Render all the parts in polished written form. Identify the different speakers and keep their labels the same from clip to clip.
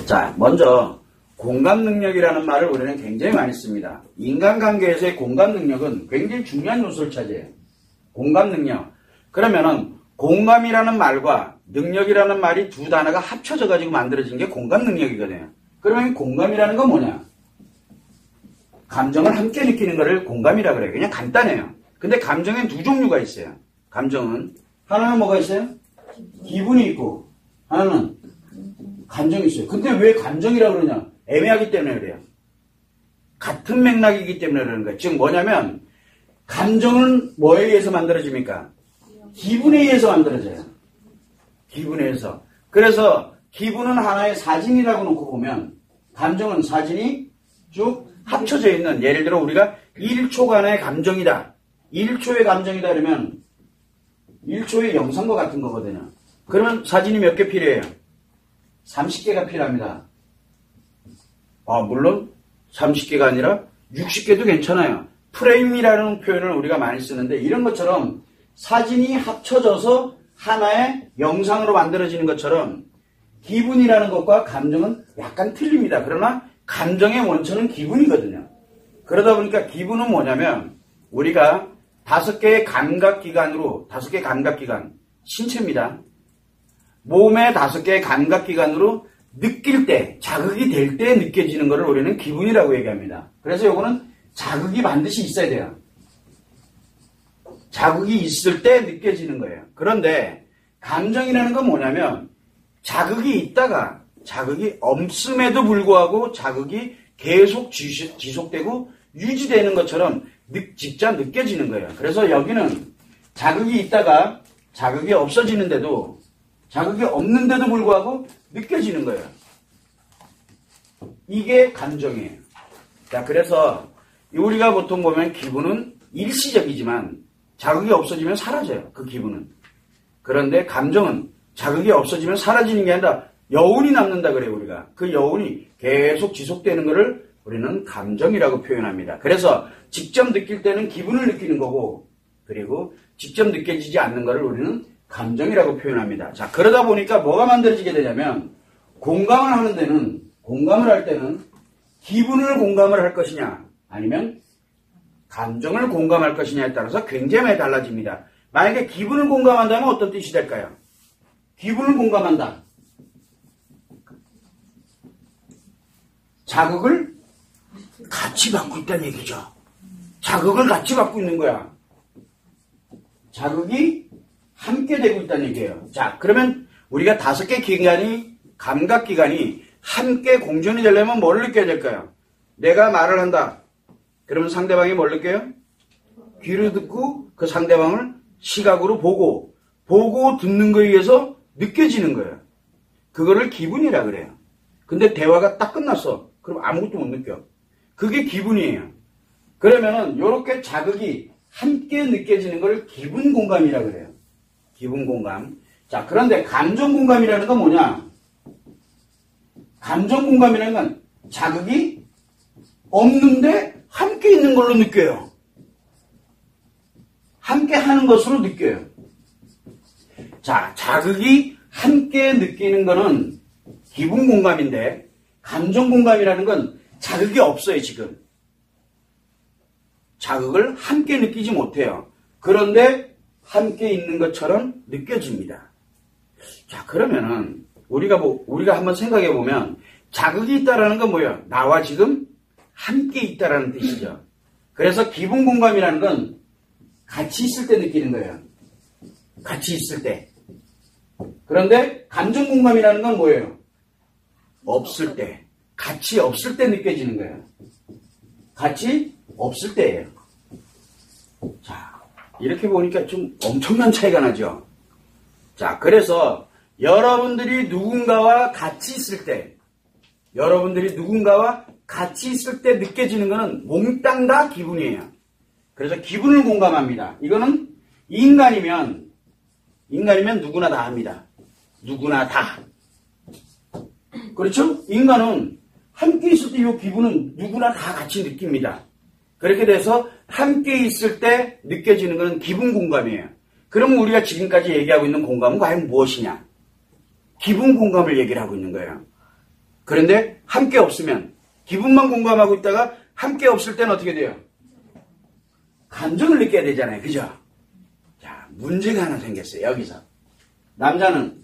Speaker 1: 자, 먼저 공감 능력이라는 말을 우리는 굉장히 많이 씁니다. 인간관계에서의 공감 능력은 굉장히 중요한 요소를 차지해요. 공감 능력. 그러면은 공감이라는 말과 능력이라는 말이 두 단어가 합쳐져 가지고 만들어진 게 공감 능력이거든요. 그러면 공감이라는 건 뭐냐? 감정을 함께 느끼는 것을 공감이라 그래요. 그냥 간단해요. 근데 감정엔 두 종류가 있어요. 감정은 하나는 뭐가 있어요? 기분이 있고 하나는 감정이 있어요. 근데 왜 감정이라 그러냐? 애매하기 때문에 그래요. 같은 맥락이기 때문에 그러는 거예요. 즉 뭐냐면 감정은 뭐에 의해서 만들어집니까? 기분에 의해서 만들어져요. 기분에 의해서. 그래서 기분은 하나의 사진이라고 놓고 보면 감정은 사진이 쭉 합쳐져 있는, 예를 들어 우리가 1초간의 감정이다. 1초의 감정이다 그러면 1초의 영상과 같은 거거든요. 그러면 사진이 몇 개 필요해요? 30개가 필요합니다. 물론 30개가 아니라 60개도 괜찮아요. 프레임이라는 표현을 우리가 많이 쓰는데 이런 것처럼 사진이 합쳐져서 하나의 영상으로 만들어지는 것처럼 기분이라는 것과 감정은 약간 틀립니다. 그러나 감정의 원천은 기분이거든요. 그러다 보니까 기분은 뭐냐면 우리가 5개의 감각기관으로, 5개의 감각기관, 신체입니다. 몸의 5개의 감각기관으로 느낄 때, 자극이 될 때 느껴지는 것을 우리는 기분이라고 얘기합니다. 그래서 이거는 자극이 반드시 있어야 돼요. 자극이 있을 때 느껴지는 거예요. 그런데 감정이라는 건 뭐냐면 자극이 있다가 자극이 없음에도 불구하고 자극이 계속 지속되고 유지되는 것처럼 직접 느껴지는 거예요. 그래서 여기는 자극이 있다가 자극이 없어지는데도 자극이 없는데도 불구하고 느껴지는 거예요. 이게 감정이에요. 자, 그래서 우리가 보통 보면 기분은 일시적이지만 자극이 없어지면 사라져요. 그 기분은. 그런데 감정은 자극이 없어지면 사라지는 게 아니라 여운이 남는다 그래요, 우리가. 그 여운이 계속 지속되는 것을 우리는 감정이라고 표현합니다. 그래서 직접 느낄 때는 기분을 느끼는 거고, 그리고 직접 느껴지지 않는 것을 우리는 감정이라고 표현합니다. 자, 그러다 보니까 뭐가 만들어지게 되냐면, 공감을 할 때는 기분을 공감을 할 것이냐, 아니면 감정을 공감할 것이냐에 따라서 굉장히 많이 달라집니다. 만약에 기분을 공감한다면 어떤 뜻이 될까요? 기분을 공감한다. 자극을 같이 받고 있다는 얘기죠. 자극을 같이 받고 있는 거야. 자극이 함께 되고 있다는 얘기예요. 자, 그러면 우리가 5개 기관이, 감각기관이 함께 공존이 되려면 뭘 느껴야 될까요? 내가 말을 한다. 그러면 상대방이 뭘 느껴요? 귀로 듣고 그 상대방을 시각으로 보고 듣는 거에 의해서 느껴지는 거예요. 그거를 기분이라 그래요. 근데 대화가 딱 끝났어. 그럼 아무것도 못 느껴. 그게 기분이에요. 그러면은 요렇게 자극이 함께 느껴지는 걸 기분 공감이라 그래요. 기분 공감. 자, 그런데 감정 공감이라는 건 뭐냐? 감정 공감이라는 건 자극이 없는데 함께 있는 걸로 느껴요. 함께 하는 것으로 느껴요. 자, 자극이 함께 느끼는 거는 기분 공감인데 감정 공감이라는 건 자극이 없어요, 지금. 자극을 함께 느끼지 못해요. 그런데 함께 있는 것처럼 느껴집니다. 자, 그러면은 우리가 한번 생각해 보면 자극이 있다라는 건 뭐예요? 나와 지금 함께 있다라는 뜻이죠. 그래서 기분 공감이라는 건 같이 있을 때 느끼는 거예요. 같이 있을 때. 그런데 감정 공감이라는 건 뭐예요? 없을 때. 같이 없을 때 느껴지는 거예요. 같이 없을 때예요. 자, 이렇게 보니까 좀 엄청난 차이가 나죠. 자, 그래서 여러분들이 누군가와 같이 있을 때 느껴지는 것은 몽땅 다 기분이에요. 그래서 기분을 공감합니다. 이거는 인간이면 누구나 다 합니다. 누구나 다. 그렇죠? 인간은 함께 있을 때 이 기분은 누구나 다 같이 느낍니다. 그렇게 돼서 함께 있을 때 느껴지는 것은 기분 공감이에요. 그러면 우리가 지금까지 얘기하고 있는 공감은 과연 무엇이냐? 기분 공감을 얘기를 하고 있는 거예요. 그런데 함께 없으면 기분만 공감하고 있다가 함께 없을 때는 어떻게 돼요? 감정을 느껴야 되잖아요. 그죠? 자, 문제가 하나 생겼어요. 여기서. 남자는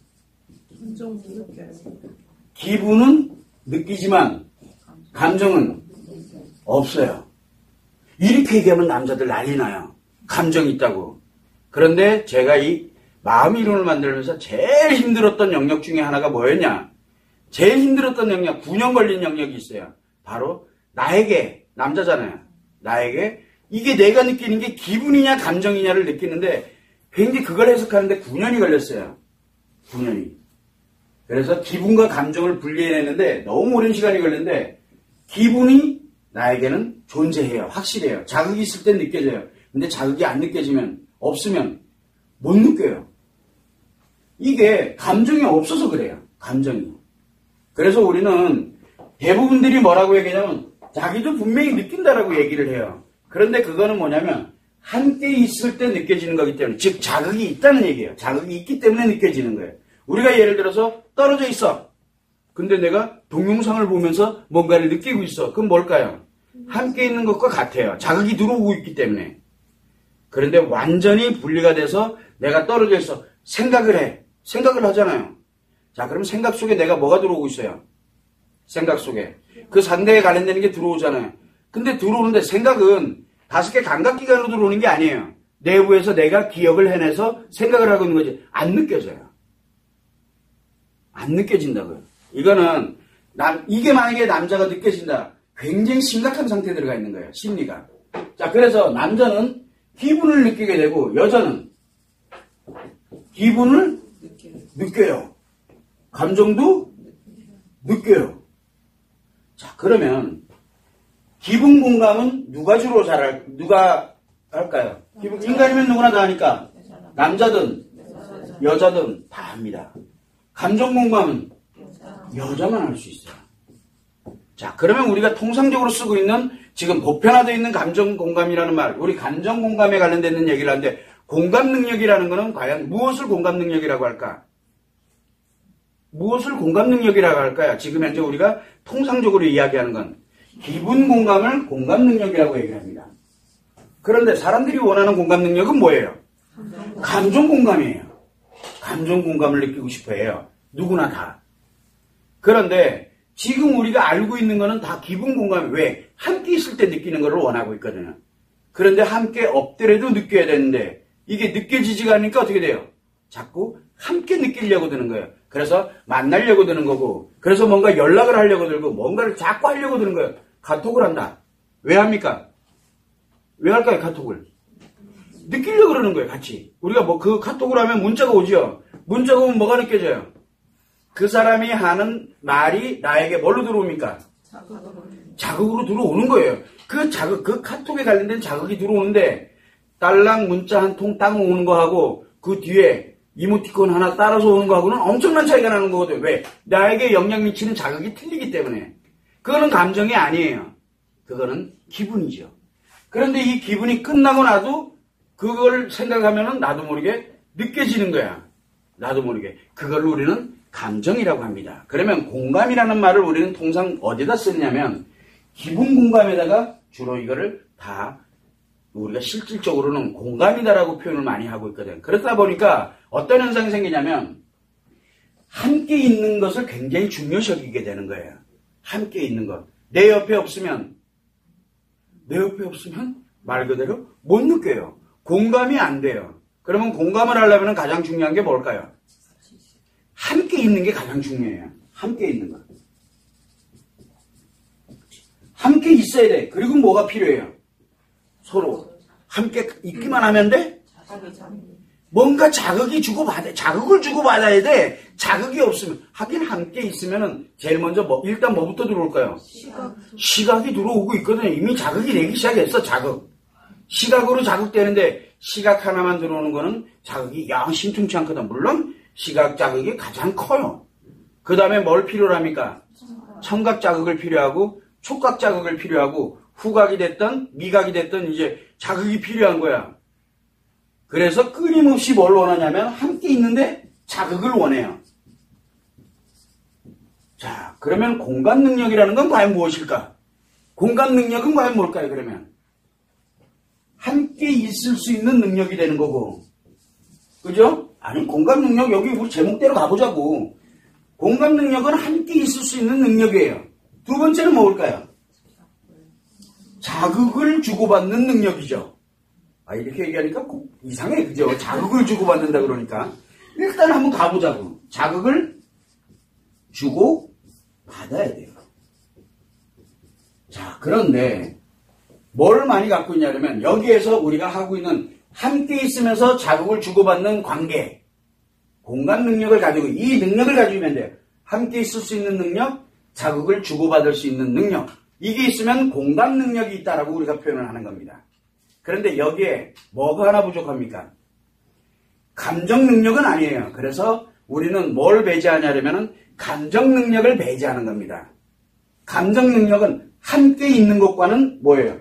Speaker 1: 기분은 느끼지만 감정은 없어요. 이렇게 얘기하면 남자들 난리 나요. 감정이 있다고. 그런데 제가 이 마음 이론을 만들면서 제일 힘들었던 영역 중에 하나가 뭐였냐? 제일 힘들었던 영역, 9년 걸린 영역이 있어요. 바로 나에게, 남자잖아요. 나에게 이게 내가 느끼는 게 기분이냐 감정이냐를 느끼는데 굉장히 그걸 해석하는데 9년이 걸렸어요. 9년이. 그래서 기분과 감정을 분리해내는데 너무 오랜 시간이 걸렸는데 기분이 나에게는 존재해요. 확실해요. 자극이 있을 땐 느껴져요. 근데 자극이 안 느껴지면, 없으면 못 느껴요. 이게 감정이 없어서 그래요. 감정이. 그래서 우리는 대부분들이 뭐라고 얘기하냐면 자기도 분명히 느낀다라고 얘기를 해요. 그런데 그거는 뭐냐면 함께 있을 때 느껴지는 거기 때문에, 즉 자극이 있다는 얘기예요. 자극이 있기 때문에 느껴지는 거예요. 우리가 예를 들어서 떨어져 있어. 근데 내가 동영상을 보면서 뭔가를 느끼고 있어. 그럼 뭘까요? 함께 있는 것과 같아요. 자극이 들어오고 있기 때문에. 그런데 완전히 분리가 돼서 내가 떨어져 있어. 생각을 해. 생각을 하잖아요. 자, 그럼 생각 속에 내가 뭐가 들어오고 있어요? 생각 속에. 그 상대에 관련되는 게 들어오잖아요. 근데 들어오는데 생각은 5개 감각기관으로 들어오는 게 아니에요. 내부에서 내가 기억을 해내서 생각을 하고 있는 거지. 안 느껴져요. 안 느껴진다고요. 이거는 이게 만약에 남자가 느껴진다. 굉장히 심각한 상태에 들어가 있는 거예요. 심리가. 자, 그래서 남자는 기분을 느끼게 되고 여자는 기분을 느껴요. 감정도 느껴요. 자, 그러면 기분 공감은 누가 주로 누가 할까요? 인간이면 누구나 다 하니까 남자든 여자든 다 합니다. 감정 공감은 여자만 할 수 있어요. 자, 그러면 우리가 통상적으로 쓰고 있는 지금 보편화되어 있는 감정 공감이라는 말, 우리 감정 공감에 관련된 얘기를 하는데 공감 능력이라는 것은 과연 무엇을 공감 능력이라고 할까? 무엇을 공감 능력이라고 할까요? 지금 현재 우리가 통상적으로 이야기하는 건 기분 공감을 공감 능력이라고 얘기를 합니다. 그런데 사람들이 원하는 공감 능력은 뭐예요? 감정 공감이에요. 감정 공감을 느끼고 싶어 해요. 누구나 다. 그런데 지금 우리가 알고 있는 거는 다 기분 공감. 왜? 함께 있을 때 느끼는 걸 원하고 있거든요. 그런데 함께 없더라도 느껴야 되는데 이게 느껴지지가 않으니까 어떻게 돼요? 자꾸 함께 느끼려고 드는 거예요. 그래서 만나려고 드는 거고, 그래서 뭔가 연락을 하려고 들고 뭔가를 자꾸 하려고 드는 거예요. 카톡을 한다. 왜 합니까? 왜 할까요? 카톡을 느끼려고 그러는 거예요. 같이 우리가 뭐 그 카톡을 하면 문자가 오죠. 문자가 오면 뭐가 느껴져요? 그 사람이 하는 말이 나에게 뭘로 들어옵니까? 자극으로 들어오는 거예요. 그 자극, 그 카톡에 관련된 자극이 들어오는데 딸랑 문자 한 통 딱 오는 거하고 그 뒤에 이모티콘 하나 따라서 오는 거하고는 엄청난 차이가 나는 거거든요. 왜? 나에게 영향 미치는 자극이 틀리기 때문에. 그거는 감정이 아니에요. 그거는 기분이죠. 그런데 이 기분이 끝나고 나도 그걸 생각하면은 나도 모르게 느껴지는 거야. 나도 모르게. 그걸 우리는 감정이라고 합니다. 그러면 공감이라는 말을 우리는 통상 어디다 쓰냐면 기분 공감에다가 주로 이거를 다 우리가 실질적으로는 공감이다라고 표현을 많이 하고 있거든. 그렇다 보니까 어떤 현상이 생기냐면 함께 있는 것을 굉장히 중요시 여기게 되는 거예요. 함께 있는 것. 내 옆에 없으면 말 그대로 못 느껴요. 공감이 안 돼요. 그러면 공감을 하려면 가장 중요한 게 뭘까요? 함께 있는 게 가장 중요해요. 함께 있는 것. 함께 있어야 돼. 그리고 뭐가 필요해요? 서로 함께 있기만 하면 돼? 뭔가 자극을 주고받아야 돼. 자극이 없으면. 하긴 함께 있으면은 제일 먼저 일단 뭐부터 들어올까요? 시각이 들어오고 있거든요. 이미 자극이 되기 시작했어. 자극. 시각으로 자극되는데 시각 하나만 들어오는 거는 자극이 영 심통치 않거든. 물론 시각 자극이 가장 커요. 그 다음에 뭘 필요로 합니까? 청각 자극을 필요하고 촉각 자극을 필요하고 후각이 됐든 미각이 됐든 이제 자극이 필요한 거야. 그래서 끊임없이 뭘 원하냐면 함께 있는데 자극을 원해요. 자, 그러면 공감 능력이라는 건 과연 무엇일까? 공감 능력은 과연 뭘까요, 그러면? 함께 있을 수 있는 능력이 되는 거고. 그죠? 아니, 공감 능력, 여기 우리 제목대로 가보자고. 공감 능력은 함께 있을 수 있는 능력이에요. 두 번째는 뭘까요? 자극을 주고받는 능력이죠. 아, 이렇게 얘기하니까 이상해, 그죠? 자극을 주고받는다 그러니까. 일단 한번 가보자고. 자극을 주고받아야 돼요. 자, 그런데 뭘 많이 갖고 있냐면 여기에서 우리가 하고 있는 함께 있으면서 자극을 주고받는 관계, 공감 능력을 가지고 이 능력을 가지면 돼요. 함께 있을 수 있는 능력, 자극을 주고받을 수 있는 능력. 이게 있으면 공감 능력이 있다라고 우리가 표현을 하는 겁니다. 그런데 여기에 뭐가 하나 부족합니까? 감정 능력은 아니에요. 그래서 우리는 뭘 배제하냐면은 감정 능력을 배제하는 겁니다. 감정 능력은 함께 있는 것과는 뭐예요?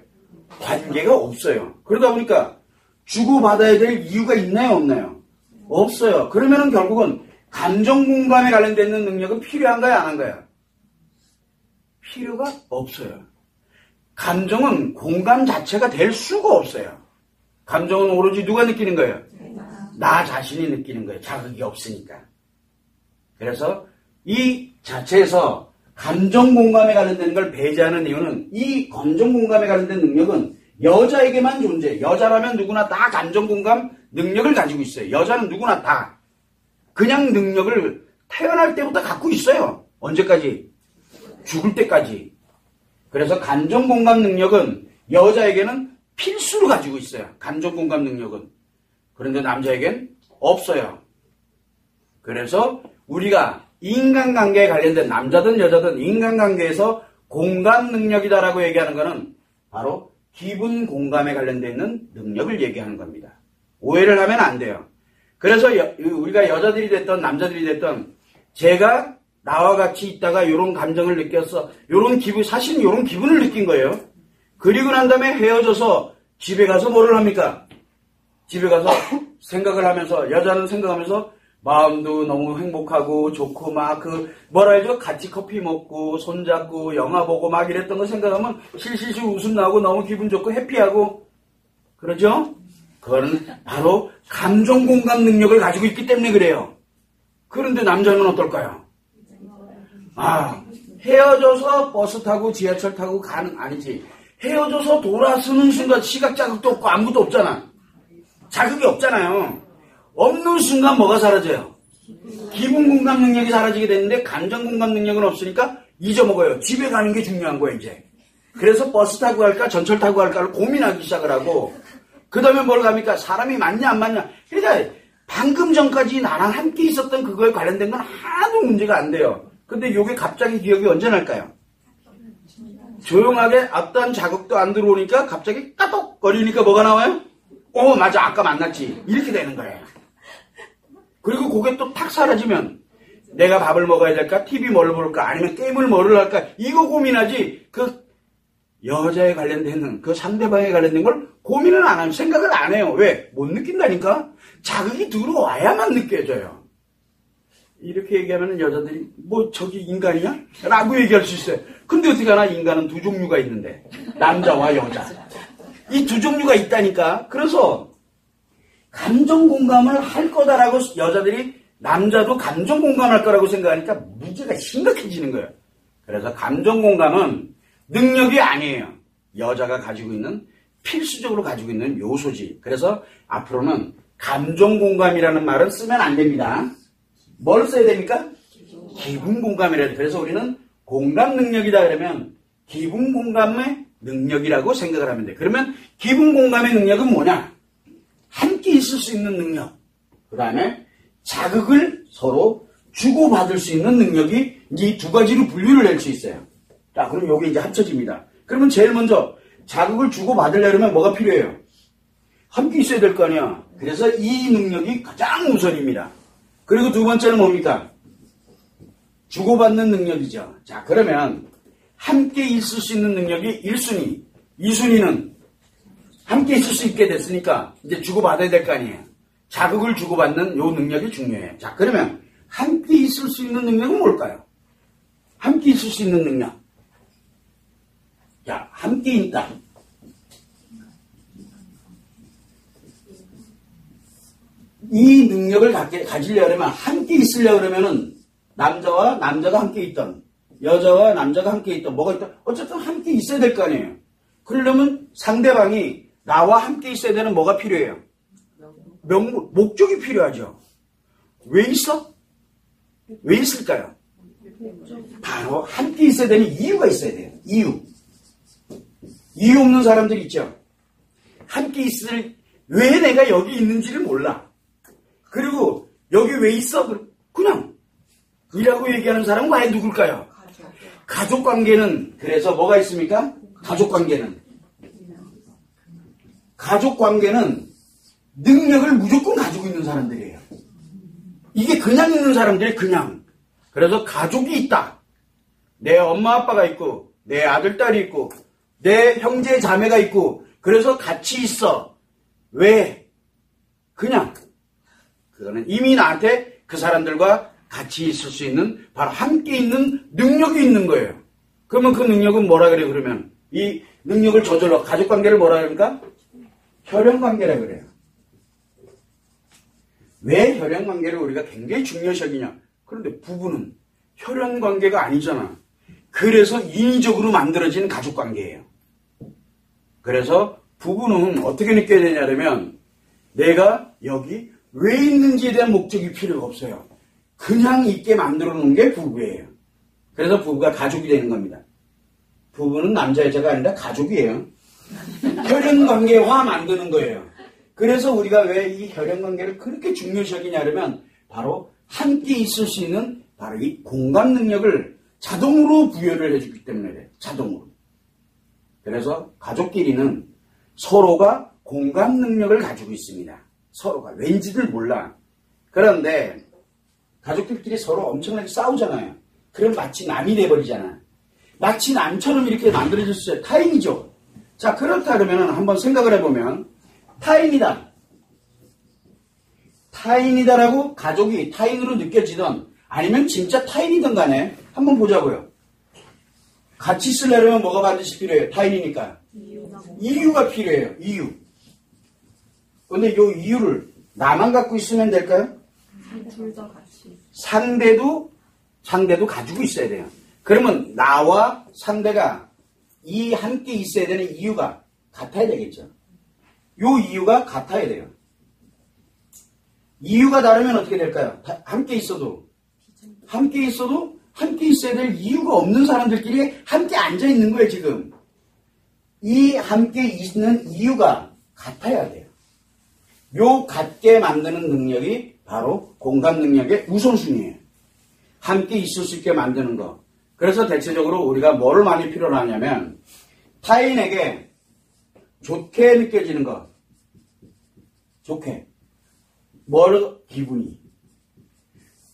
Speaker 1: 관계가 없어요. 그러다 보니까 주고받아야 될 이유가 있나요, 없나요? 없어요. 그러면은 결국은 감정 공감에 관련된 능력은 필요한가요, 안 한가요? 필요가 없어요. 감정은 공감 자체가 될 수가 없어요. 감정은 오로지 누가 느끼는 거예요? 나 자신이 느끼는 거예요. 자극이 없으니까. 그래서 이 자체에서 감정 공감에 관련된 걸 배제하는 이유는 이 감정 공감에 관련된 능력은 여자에게만 존재해요. 여자라면 누구나 다 감정 공감 능력을 가지고 있어요. 여자는 누구나 다 그냥 능력을 태어날 때부터 갖고 있어요. 언제까지? 죽을 때까지. 그래서 감정 공감 능력은 여자에게는 필수로 가지고 있어요. 감정 공감 능력은. 그런데 남자에겐 없어요. 그래서 우리가 인간관계에 관련된 남자든 여자든 인간관계에서 공감 능력이다라고 얘기하는 것은 바로 기분 공감에 관련되어 있는 능력을 얘기하는 겁니다. 오해를 하면 안 돼요. 그래서 우리가 여자들이 됐던 남자들이 됐던 제가 나와 같이 있다가 이런 감정을 느꼈어. 이런 기분, 사실은 이런 기분을 느낀 거예요. 그리고 난 다음에 헤어져서 집에 가서 뭐를 합니까? 집에 가서 생각을 하면서 여자는 생각하면서 마음도 너무 행복하고 좋고 막 뭐라 해야죠? 같이 커피 먹고 손잡고 영화 보고 막 이랬던 거 생각하면 실실실 웃음 나오고 너무 기분 좋고 해피하고 그러죠? 그거는 바로 감정 공감 능력을 가지고 있기 때문에 그래요. 그런데 남자는 어떨까요? 헤어져서 버스 타고 지하철 타고 가는 아니지. 헤어져서 돌아서는 순간 시각 자극도 없고 아무것도 없잖아. 자극이 없잖아요. 없는 순간 뭐가 사라져요? 기분 공감 능력이 사라지게 되는데 감정 공감 능력은 없으니까 잊어먹어요. 집에 가는 게 중요한 거예요, 이제. 그래서 버스 타고 갈까 전철 타고 갈까를 고민하기 시작을 하고 그 다음에 뭘 갑니까? 사람이 맞냐 안 맞냐. 그러니까 방금 전까지 나랑 함께 있었던 그거에 관련된 건 하나도 문제가 안 돼요. 근데 이게 갑자기 기억이 언제 날까요? 조용하게 어떤 자극도 안 들어오니까 갑자기 까똑거리니까 뭐가 나와요? 맞아, 아까 만났지. 이렇게 되는 거예요. 그리고 그게 또 탁 사라지면 내가 밥을 먹어야 될까? TV 뭘 볼까? 아니면 게임을 뭐를 할까? 이거 고민하지. 그 여자에 관련된 그 상대방에 관련된 걸 고민을 안 하면 생각을 안 해요. 왜? 못 느낀다니까? 자극이 들어와야만 느껴져요. 이렇게 얘기하면 여자들이 저기 인간이야? 라고 얘기할 수 있어요. 근데 어떻게 하나 인간은 두 종류가 있는데 남자와 여자. 이 두 종류가 있다니까. 그래서 감정 공감을 할 거다라고 여자들이 남자도 감정 공감할 거라고 생각하니까 문제가 심각해지는 거예요. 그래서 감정 공감은 능력이 아니에요. 여자가 가지고 있는 필수적으로 가지고 있는 요소지. 그래서 앞으로는 감정 공감이라는 말은 쓰면 안 됩니다. 뭘 써야 됩니까? 기분 공감이라 해요. 그래서 우리는 공감 능력이다 그러면 기분 공감의 능력이라고 생각을 하면 돼. 그러면 기분 공감의 능력은 뭐냐? 함께 있을 수 있는 능력. 그 다음에 자극을 서로 주고받을 수 있는 능력이 이 두 가지로 분류를 낼 수 있어요. 자, 그럼 요게 이제 합쳐집니다. 그러면 제일 먼저 자극을 주고받으려면 뭐가 필요해요? 함께 있어야 될 거 아니야. 그래서 이 능력이 가장 우선입니다. 그리고 두 번째는 뭡니까? 주고받는 능력이죠. 자, 그러면 함께 있을 수 있는 능력이 1순위, 2순위는 함께 있을 수 있게 됐으니까 이제 주고받아야 될 거 아니에요. 자극을 주고받는 요 능력이 중요해요. 자, 그러면 함께 있을 수 있는 능력은 뭘까요? 함께 있을 수 있는 능력. 자, 함께 있다. 이 능력을 가지려면, 함께 있으려고 그러면은, 남자와 남자가 함께 있던, 여자와 남자가 함께 있던, 뭐가 있던, 어쨌든 함께 있어야 될 거 아니에요. 그러려면 상대방이 나와 함께 있어야 되는 뭐가 필요해요? 목적이 필요하죠. 왜 있어? 왜 있을까요? 바로 함께 있어야 되는 이유가 있어야 돼요. 이유 없는 사람들 있죠. 함께 왜 내가 여기 있는지를 몰라. 그리고 여기 왜 있어? 그냥 이라고 얘기하는 사람은 과연 누굴까요? 가족관계는 그래서 뭐가 있습니까? 가족관계는 능력을 무조건 가지고 있는 사람들이에요. 이게 그냥 있는 사람들이 그냥. 그래서 가족이 있다. 내 엄마 아빠가 있고 내 아들 딸이 있고 내 형제 자매가 있고 그래서 같이 있어. 왜? 그냥. 그거는 이미 나한테 그 사람들과 같이 있을 수 있는 바로 함께 있는 능력이 있는 거예요. 그러면 그 능력은 뭐라 그래요? 그러면 이 능력을 저절로 가족관계를 뭐라 그럽니까? 혈연관계라 그래요. 왜 혈연관계를 우리가 굉장히 중요시 여기냐? 그런데 부부는 혈연관계가 아니잖아. 그래서 인위적으로 만들어진 가족관계예요. 그래서 부부는 어떻게 느껴야 되냐면 내가 여기 왜 있는지에 대한 목적이 필요가 없어요. 그냥 있게 만들어 놓은 게 부부예요. 그래서 부부가 가족이 되는 겁니다. 부부는 남자 여자가 아니라 가족이에요. 혈연관계화 만드는 거예요. 그래서 우리가 왜 이 혈연관계를 그렇게 중요시 여기냐면 바로 함께 있을 수 있는 바로 이 공감 능력을 자동으로 부여를 해주기 때문에 그래요. 자동으로. 그래서 가족끼리는 서로가 공감 능력을 가지고 있습니다. 서로가 왠지를 몰라. 그런데 가족들끼리 서로 엄청나게 싸우잖아요. 그럼 마치 남이 돼버리잖아. 마치 남처럼 이렇게 만들어질 수 있어요. 타인이죠. 자, 그렇다 그러면 한번 생각을 해보면 타인이다. 타인이다라고 가족이 타인으로 느껴지던 아니면 진짜 타인이든 간에 한번 보자고요. 같이 있으려면 뭐가 반드시 필요해요? 타인이니까. 이유가 필요해요. 이유. 근데 이 이유를 나만 갖고 있으면 될까요?
Speaker 2: 둘 다 같이.
Speaker 1: 상대도 가지고 있어야 돼요. 그러면 나와 상대가 이 함께 있어야 되는 이유가 같아야 되겠죠. 요 이유가 같아야 돼요. 이유가 다르면 어떻게 될까요? 함께 있어도 함께 있어야 될 이유가 없는 사람들끼리 함께 앉아 있는 거예요, 지금. 이 함께 있는 이유가 같아야 돼요. 요 같게 만드는 능력이 바로 공감 능력의 우선순위예요. 함께 있을 수 있게 만드는 거. 그래서 대체적으로 우리가 뭐를 많이 필요로 하냐면 타인에게 좋게 느껴지는 거. 좋게. 기분이.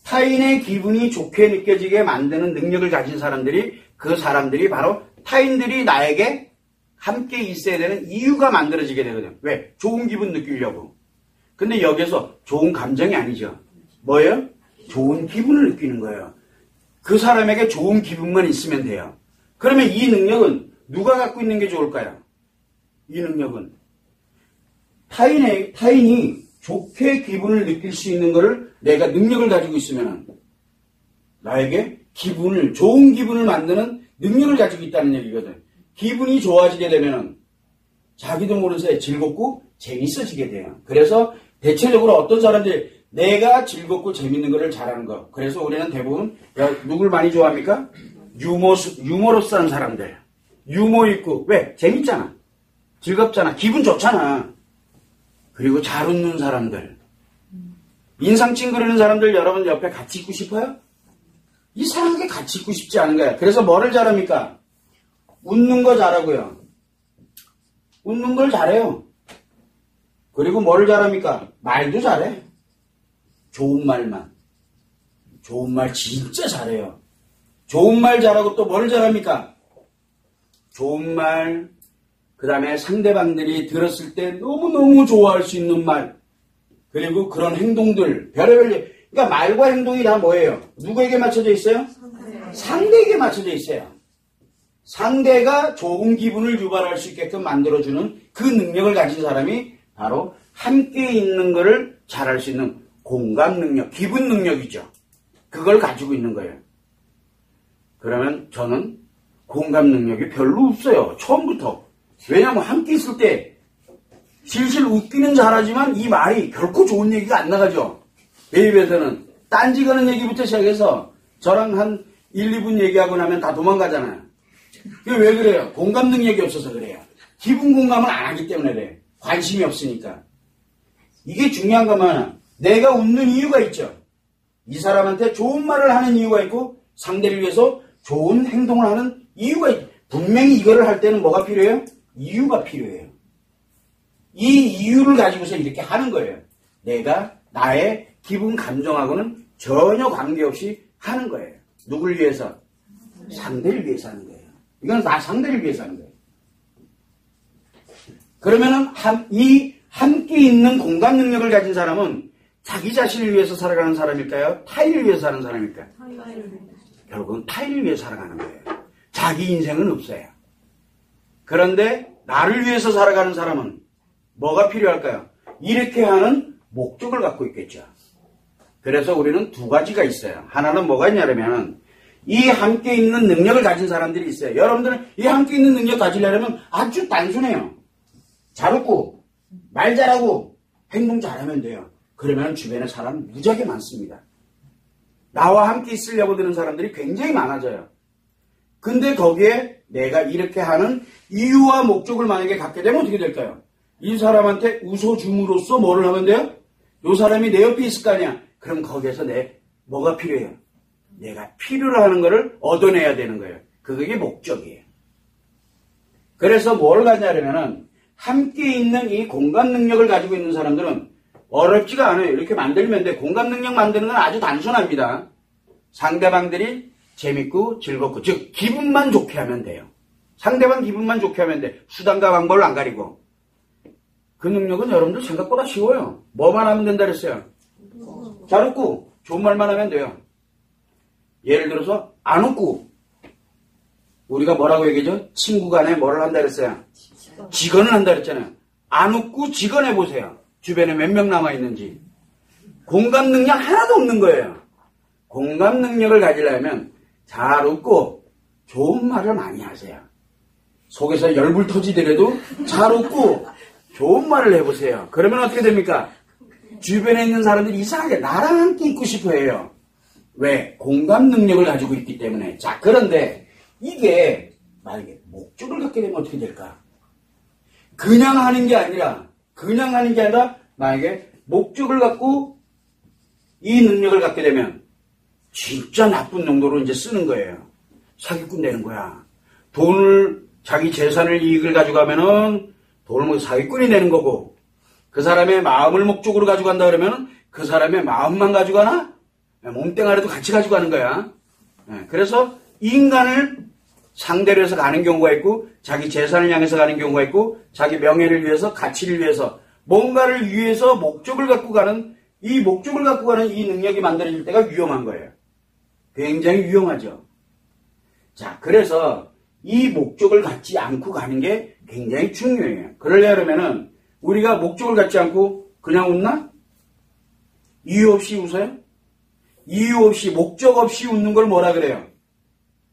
Speaker 1: 타인의 기분이 좋게 느껴지게 만드는 능력을 가진 사람들이 그 사람들이 바로 타인들이 나에게 함께 있어야 되는 이유가 만들어지게 되거든요. 왜? 좋은 기분 느끼려고. 근데 여기서 좋은 감정이 아니죠. 뭐예요? 좋은 기분을 느끼는 거예요. 그 사람에게 좋은 기분만 있으면 돼요. 그러면 이 능력은 누가 갖고 있는 게 좋을까요? 이 능력은 타인이 좋게 기분을 느낄 수 있는 거를 내가 능력을 가지고 있으면 나에게 좋은 기분을 만드는 능력을 가지고 있다는 얘기거든. 기분이 좋아지게 되면 자기도 모르는 사이에 즐겁고 재밌어지게 돼요. 그래서 대체적으로 어떤 사람들이 내가 즐겁고 재밌는 거를 잘하는 거. 그래서 우리는 대부분 누굴 많이 좋아합니까? 유머러스한 사람들. 유머 있고 왜? 재밌잖아. 즐겁잖아. 기분 좋잖아. 그리고 잘 웃는 사람들. 인상 찡그리는 사람들 여러분 옆에 같이 있고 싶어요? 이상하게 같이 있고 싶지 않은 거야. 그래서 뭐를 잘합니까? 웃는 거 잘하고요. 웃는 걸 잘해요. 그리고 뭐를 잘합니까? 말도 잘해. 좋은 말만. 좋은 말 진짜 잘해요. 좋은 말 잘하고 또 뭐를 잘합니까? 좋은 말, 그 다음에 상대방들이 들었을 때 너무너무 좋아할 수 있는 말, 그리고 그런 행동들, 별의별, 그러니까 말과 행동이 다 뭐예요? 누구에게 맞춰져 있어요? 상대에게 맞춰져 있어요. 상대가 좋은 기분을 유발할 수 있게끔 만들어주는 그 능력을 가진 사람이 바로 함께 있는 것을 잘할 수 있는 공감 능력, 기분 능력이죠. 그걸 가지고 있는 거예요. 그러면 저는 공감 능력이 별로 없어요. 처음부터. 왜냐하면 함께 있을 때 실실 웃기는 잘하지만 이 말이 결코 좋은 얘기가 안 나가죠. 내 입에서는 딴지 거는 얘기부터 시작해서 저랑 한 1, 2분 얘기하고 나면 다 도망가잖아요. 그게 왜 그래요? 공감 능력이 없어서 그래요. 기분 공감을 안 하기 때문에 그래요. 관심이 없으니까. 이게 중요한 거면 내가 웃는 이유가 있죠. 이 사람한테 좋은 말을 하는 이유가 있고 상대를 위해서 좋은 행동을 하는 이유가 있죠. 분명히 이거를 할 때는 뭐가 필요해요? 이유가 필요해요. 이 이유를 가지고서 이렇게 하는 거예요. 내가 나의 기분 감정하고는 전혀 관계없이 하는 거예요. 누굴 위해서? 상대를 위해서 하는 거예요. 이건 다 상대를 위해서 하는 거예요. 그러면은 이 함께 있는 공감 능력을 가진 사람은 자기 자신을 위해서 살아가는 사람일까요? 타인을 위해서 사는 사람일까요? 결국은 타인을 위해서 살아가는 거예요. 자기 인생은 없어요. 그런데 나를 위해서 살아가는 사람은 뭐가 필요할까요? 이렇게 하는 목적을 갖고 있겠죠. 그래서 우리는 두 가지가 있어요. 하나는 뭐가 있냐면 이 함께 있는 능력을 가진 사람들이 있어요. 여러분들은 이 함께 있는 능력 가지려면 아주 단순해요. 잘 웃고 말 잘하고 행동 잘하면 돼요. 그러면 주변에 사람 무지하게 많습니다. 나와 함께 있으려고 드는 사람들이 굉장히 많아져요. 근데 거기에 내가 이렇게 하는 이유와 목적을 만약에 갖게 되면 어떻게 될까요? 이 사람한테 웃어줌으로써 뭐를 하면 돼요? 이 사람이 내 옆에 있을 거 아니야. 그럼 거기에서 뭐가 필요해요? 내가 필요로 하는 거를 얻어내야 되는 거예요. 그게 목적이에요. 그래서 뭘 가냐면은 함께 있는 이 공감 능력을 가지고 있는 사람들은 어렵지가 않아요. 이렇게 만들면 돼. 공감 능력 만드는 건 아주 단순합니다. 상대방들이 재밌고 즐겁고, 즉 기분만 좋게 하면 돼요. 상대방 기분만 좋게 하면 돼. 수단과 방법을 안 가리고. 그 능력은 여러분들 생각보다 쉬워요. 뭐만 하면 된다 그랬어요? 잘 웃고 좋은 말만 하면 돼요. 예를 들어서 안 웃고 우리가 뭐라고 얘기하죠? 친구 간에 뭐를 한다 그랬어요? 직언을 한다 그랬잖아요. 안 웃고 직언해 보세요. 주변에 몇 명 남아있는지. 공감 능력 하나도 없는 거예요. 공감 능력을 가지려면 잘 웃고 좋은 말을 많이 하세요. 속에서 열불 터지더라도 잘 웃고 좋은 말을 해보세요. 그러면 어떻게 됩니까? 주변에 있는 사람들이 이상하게 나랑 함께 있고 싶어 해요. 왜? 공감 능력을 가지고 있기 때문에. 자, 그런데 이게 만약에 목적을 갖게 되면 어떻게 될까? 그냥 하는 게 아니라 만약에 목적을 갖고 이 능력을 갖게 되면 진짜 나쁜 용도로 이제 쓰는 거예요. 사기꾼 되는 거야. 돈을, 자기 재산을 이익을 가져가면은 돈을 뭐 사기꾼이 되는 거고, 그 사람의 마음을 목적으로 가져간다 그러면 그 사람의 마음만 가져가나? 몸뚱아리도 같이 가져가는 거야. 그래서 인간을 상대로 해서 가는 경우가 있고, 자기 재산을 향해서 가는 경우가 있고, 자기 명예를 위해서, 가치를 위해서, 뭔가를 위해서 목적을 갖고 가는 이 능력이 만들어질 때가 위험한 거예요. 굉장히 위험하죠. 자, 그래서 이 목적을 갖지 않고 가는 게 굉장히 중요해요. 그러려면은 우리가 목적을 갖지 않고 그냥 웃나? 이유 없이 웃어요? 이유 없이, 목적 없이 웃는 걸 뭐라 그래요?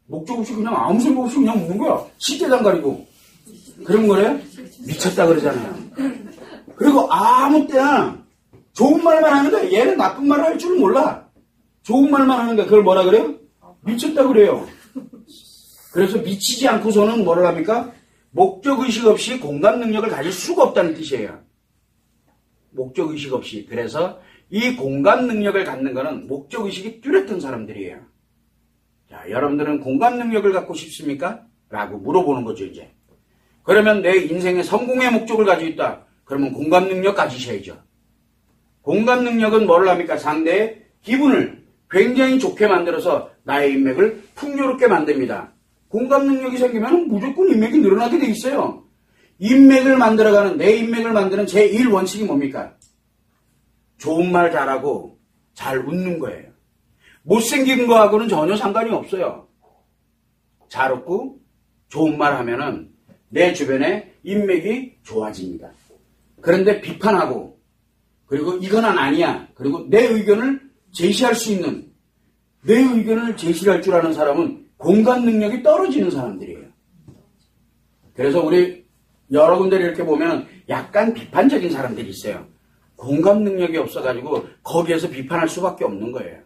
Speaker 1: 목적 없이 그냥 아무 생각 없이 그냥 웃는 거야. 시대장 가리고. 그런 거래요? 미쳤다 그러잖아요. 그리고 아무 때나 좋은 말만 하는 거야. 얘는 나쁜 말을 할 줄은 몰라. 좋은 말만 하는 거야. 그걸 뭐라 그래요? 미쳤다 그래요. 그래서 미치지 않고서는 뭐를 합니까? 목적의식 없이 공감 능력을 가질 수가 없다는 뜻이에요. 목적의식 없이. 그래서 이 공감 능력을 갖는 거는 목적의식이 뚜렷한 사람들이에요. 자, 여러분들은 공감 능력을 갖고 싶습니까? 라고 물어보는 거죠, 이제. 그러면 내 인생의 성공의 목적을 가지고 있다. 그러면 공감 능력 가지셔야죠. 공감 능력은 뭐를 합니까? 상대의 기분을 굉장히 좋게 만들어서 나의 인맥을 풍요롭게 만듭니다. 공감 능력이 생기면 무조건 인맥이 늘어나게 돼 있어요. 인맥을 만들어가는, 내 인맥을 만드는 제1원칙이 뭡니까? 좋은 말 잘하고 잘 웃는 거예요. 못생긴 거하고는 전혀 상관이 없어요. 잘 웃고 좋은 말 하면은 내 주변에 인맥이 좋아집니다. 그런데 비판하고 그리고 이건 아니야. 그리고 내 의견을 제시할 수 있는 내 의견을 제시할 줄 아는 사람은 공감 능력이 떨어지는 사람들이에요. 그래서 우리 여러 군데 이렇게 보면 약간 비판적인 사람들이 있어요. 공감 능력이 없어가지고 거기에서 비판할 수밖에 없는 거예요.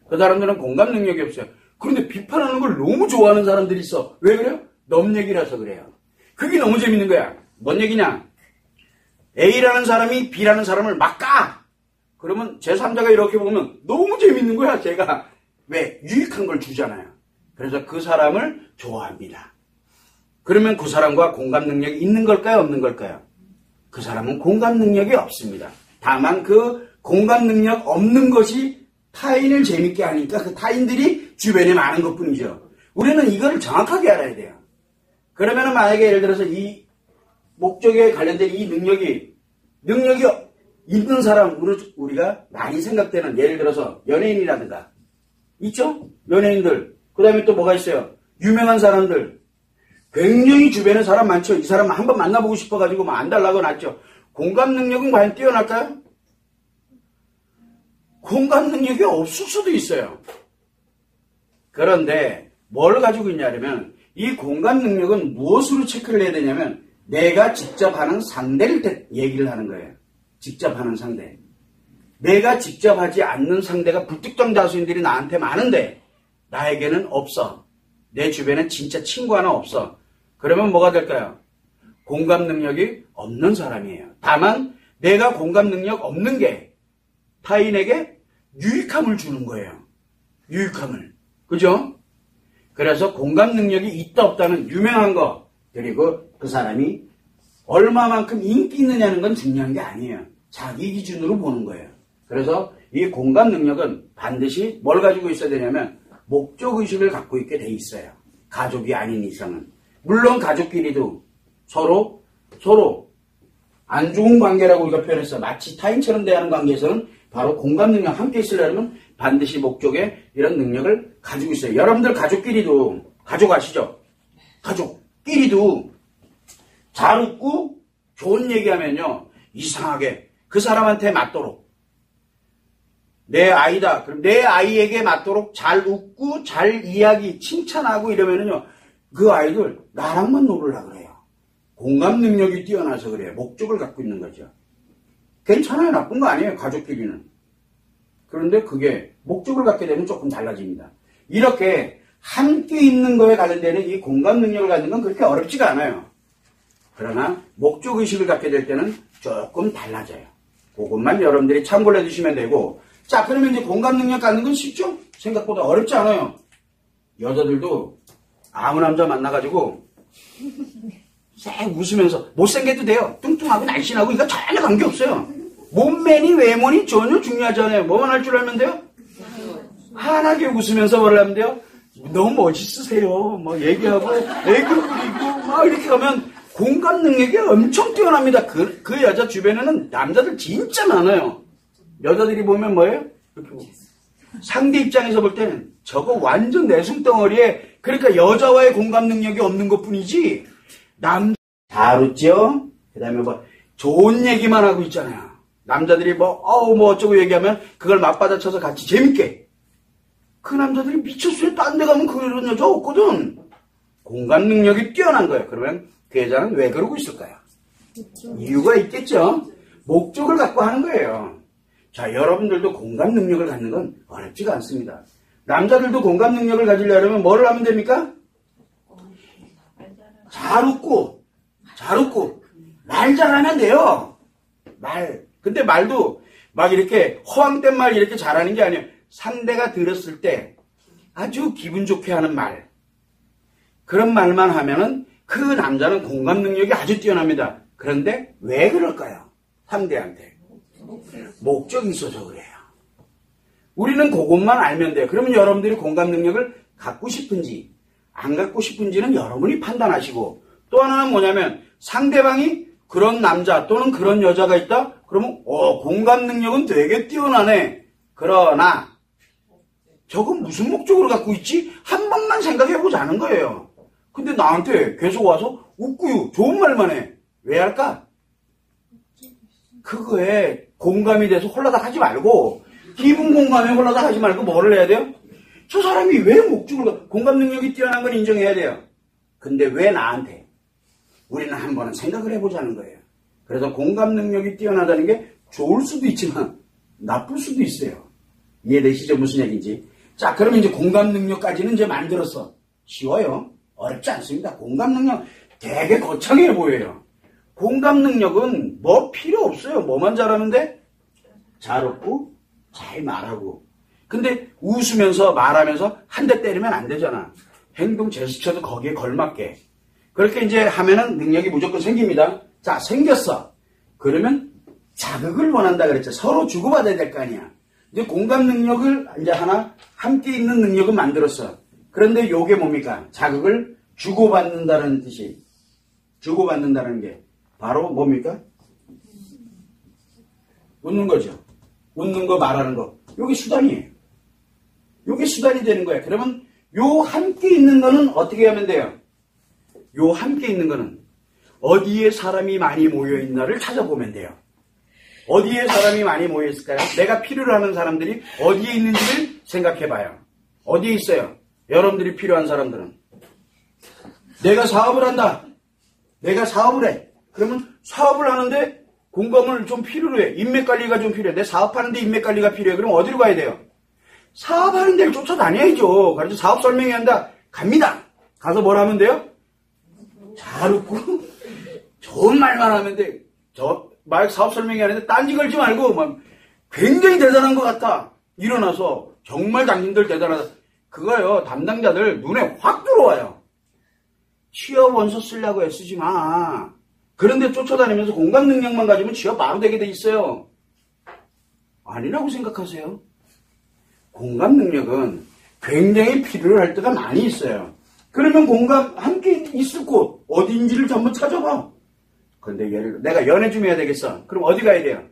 Speaker 1: 그 사람들은 공감 능력이 없어요. 그런데 비판하는 걸 너무 좋아하는 사람들이 있어. 왜 그래요? 넘 얘기라서 그래요. 그게 너무 재밌는 거야. 뭔 얘기냐? A라는 사람이 B라는 사람을 막 까! 그러면 제3자가 이렇게 보면 너무 재밌는 거야, 제가. 왜? 유익한 걸 주잖아요. 그래서 그 사람을 좋아합니다. 그러면 그 사람과 공감 능력이 있는 걸까요? 없는 걸까요? 그 사람은 공감 능력이 없습니다. 다만 그 공감 능력 없는 것이 타인을 재밌게 하니까 그 타인들이 주변에 많은 것 뿐이죠. 우리는 이거를 정확하게 알아야 돼요. 그러면은 만약에 예를 들어서 이 목적에 관련된 이 능력이 있는 사람, 우리가 많이 생각되는 예를 들어서 연예인이라든가 있죠? 연예인들. 그 다음에 또 뭐가 있어요? 유명한 사람들. 굉장히 주변에 사람 많죠? 이 사람 한번 만나보고 싶어가지고 막 안달나고 났죠? 공감 능력은 과연 뛰어날까요? 공감 능력이 없을 수도 있어요. 그런데 뭘 가지고 있냐면 이 공감 능력은 무엇으로 체크를 해야 되냐면 내가 직접 하는 상대를 때 얘기를 하는 거예요. 직접 하는 상대. 내가 직접 하지 않는 상대가 불특정 다수인들이 나한테 많은데 나에게는 없어. 내 주변엔 진짜 친구 하나 없어. 그러면 뭐가 될까요? 공감 능력이 없는 사람이에요. 다만 내가 공감 능력 없는 게 타인에게 유익함을 주는 거예요. 유익함을. 그죠? 그래서 공감 능력이 있다 없다는 유명한 거 그리고 그 사람이 얼마만큼 인기 있느냐는 건 중요한 게 아니에요. 자기 기준으로 보는 거예요. 그래서 이 공감 능력은 반드시 뭘 가지고 있어야 되냐면 목적의식을 갖고 있게 돼 있어요. 가족이 아닌 이상은. 물론 가족끼리도 서로 안 좋은 관계라고 우리가 표현했어. 마치 타인처럼 대하는 관계에서는 바로 공감 능력 함께 있으려면 반드시 목적에 이런 능력을 가지고 있어요. 여러분들 가족끼리도 가족 아시죠? 가족끼리도 잘 웃고 좋은 얘기하면요. 이상하게 그 사람한테 맞도록 내 아이다. 그럼 내 아이에게 맞도록 잘 웃고 잘 이야기 칭찬하고 이러면은요. 그 아이들 나랑만 놀으려고 그래요. 공감 능력이 뛰어나서 그래요. 목적을 갖고 있는 거죠. 괜찮아요. 나쁜 거 아니에요. 가족끼리는. 그런데 그게 목적을 갖게 되면 조금 달라집니다. 이렇게 함께 있는 거에 관련되는 이 공감 능력을 갖는 건 그렇게 어렵지가 않아요. 그러나 목적의식을 갖게 될 때는 조금 달라져요. 그것만 여러분들이 참고를 해주시면 되고 자 그러면 이제 공감 능력 갖는 건 쉽죠? 생각보다 어렵지 않아요. 여자들도 아무 남자 만나가지고 쌩 웃으면서 못생겨도 돼요. 뚱뚱하고 날씬하고 이거 전혀 관계없어요. 몸매니 외모니 전혀 중요하지 않아요. 뭐만 할 줄 알면 돼요? 환하게 웃으면서 뭘 하면 돼요? 너무 멋있으세요. 뭐 얘기하고 애교 부리고 막 이렇게 하면 공감 능력이 엄청 뛰어납니다. 그 여자 주변에는 남자들 진짜 많아요. 여자들이 보면 뭐예요? 이렇게 상대 입장에서 볼 때는 저거 완전 내숭덩어리에 그러니까 여자와의 공감 능력이 없는 것뿐이지 잘 웃죠? 그 다음에 뭐 좋은 얘기만 하고 있잖아요. 남자들이 뭐 어쩌고 얘기하면 그걸 맞받아쳐서 같이 재밌게 그 남자들이 미쳤어요. 딴 데 가면 그런 여자 없거든. 공감 능력이 뛰어난 거예요. 그러면 그 여자는 왜 그러고 있을까요? 이유가 있겠죠. 목적을 갖고 하는 거예요. 자, 여러분들도 공감 능력을 갖는 건 어렵지가 않습니다. 남자들도 공감 능력을 가지려면 뭐를 하면 됩니까? 잘 웃고 말 잘하면 돼요. 근데 말도 막 이렇게 허황된 말 이렇게 잘하는 게 아니에요. 상대가 들었을 때 아주 기분 좋게 하는 말. 그런 말만 하면은 그 남자는 공감 능력이 아주 뛰어납니다. 그런데 왜 그럴까요? 상대한테. 목적이 있어서 그래요. 우리는 그것만 알면 돼요. 그러면 여러분들이 공감 능력을 갖고 싶은지 안 갖고 싶은지는 여러분이 판단하시고 또 하나는 뭐냐면 상대방이 그런 남자 또는 그런 여자가 있다? 그러면 공감 능력은 되게 뛰어나네. 그러나 저건 무슨 목적으로 갖고 있지? 한 번만 생각해보자는 거예요. 근데 나한테 계속 와서 웃고요. 좋은 말만 해. 왜 할까? 그거에 공감이 돼서 홀라닥 하지 말고, 기분 공감에 홀라닥 하지 말고 뭐를 해야 돼요? 저 사람이 왜 목적을, 공감 능력이 뛰어난 건 인정해야 돼요. 근데 왜 나한테? 우리는 한 번은 생각을 해보자는 거예요. 그래서 공감 능력이 뛰어나다는 게 좋을 수도 있지만 나쁠 수도 있어요. 이해되시죠? 무슨 얘기인지. 자, 그러면 이제 공감 능력까지는 이제 만들었어. 쉬워요. 어렵지 않습니다. 공감 능력 되게 거창해 보여요. 공감 능력은 뭐 필요 없어요. 뭐만 잘하는데? 잘 웃고 잘 말하고. 근데 웃으면서 말하면서 한 대 때리면 안 되잖아. 행동 제스처도 거기에 걸맞게. 그렇게 이제 하면은 능력이 무조건 생깁니다. 자, 생겼어. 그러면 자극을 원한다 그랬죠. 서로 주고받아야 될 거 아니야. 이제 공감 능력을 이제 하나 함께 있는 능력은 만들었어. 그런데 요게 뭡니까? 자극을 주고받는다는 뜻이. 주고받는다는 게 바로 뭡니까? 웃는 거죠. 웃는 거, 말하는 거. 요게 수단이에요. 요게 수단이 되는 거예요. 그러면 요 함께 있는 거는 어떻게 하면 돼요? 요 함께 있는 거는 어디에 사람이 많이 모여있나를 찾아보면 돼요. 어디에 사람이 많이 모여있을까요? 내가 필요로 하는 사람들이 어디에 있는지를 생각해봐요. 어디에 있어요? 여러분들이 필요한 사람들은. 내가 사업을 한다. 내가 사업을 해. 그러면 사업을 하는데 공감을 좀 필요로 해. 인맥관리가 좀 필요해. 내 사업하는데 인맥관리가 필요해. 그럼 어디로 가야 돼요? 사업하는 데를 쫓아다녀야죠. 그래서 사업 설명해야 한다. 갑니다. 가서 뭘 하면 돼요? 잘 웃고 좋은 말만 하면 돼. 막 사업 설명이 하는데 딴지 걸지 말고 막 굉장히 대단한 것 같아. 일어나서 정말 당신들 대단하다. 그거요. 담당자들 눈에 확 들어와요. 취업 원서 쓰려고 애쓰지 마. 그런데 쫓아다니면서 공감 능력만 가지면 취업 바로 되게 돼 있어요. 아니라고 생각하세요? 공감 능력은 굉장히 필요로 할 때가 많이 있어요. 그러면 공감 함께 있을 곳 어디인지를 한번 찾아봐. 근데 예를 들어 내가 연애 좀 해야 되겠어. 그럼 어디 가야 돼요?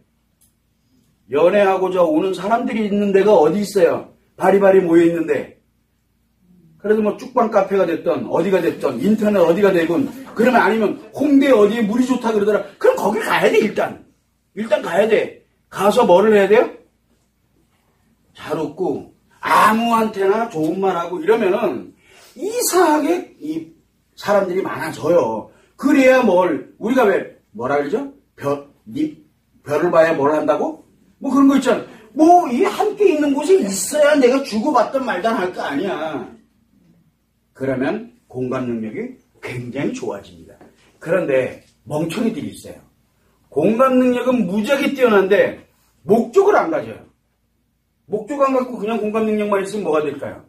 Speaker 1: 연애하고자 오는 사람들이 있는 데가 어디 있어요? 바리바리 모여 있는데. 그래서 뭐 쭉방 카페가 됐던 어디가 됐던 인터넷 어디가 되건 그러면 아니면 홍대 어디에 물이 좋다 그러더라. 그럼 거기 가야 돼 일단. 일단 가야 돼. 가서 뭐를 해야 돼요? 잘 웃고 아무한테나 좋은 말하고 이러면은 이상하게 이 사람들이 많아져요. 그래야 우리가 뭐라 그러죠? 별을 봐야 뭘 한다고? 뭐 그런 거 있잖아. 이 함께 있는 곳에 있어야 내가 주고받던 말단 할 거 아니야. 그러면 공감 능력이 굉장히 좋아집니다. 그런데 멍청이들이 있어요. 공감 능력은 무지하게 뛰어난데 목적을 안 가져요. 목적 안 갖고 그냥 공감 능력만 있으면 뭐가 될까요?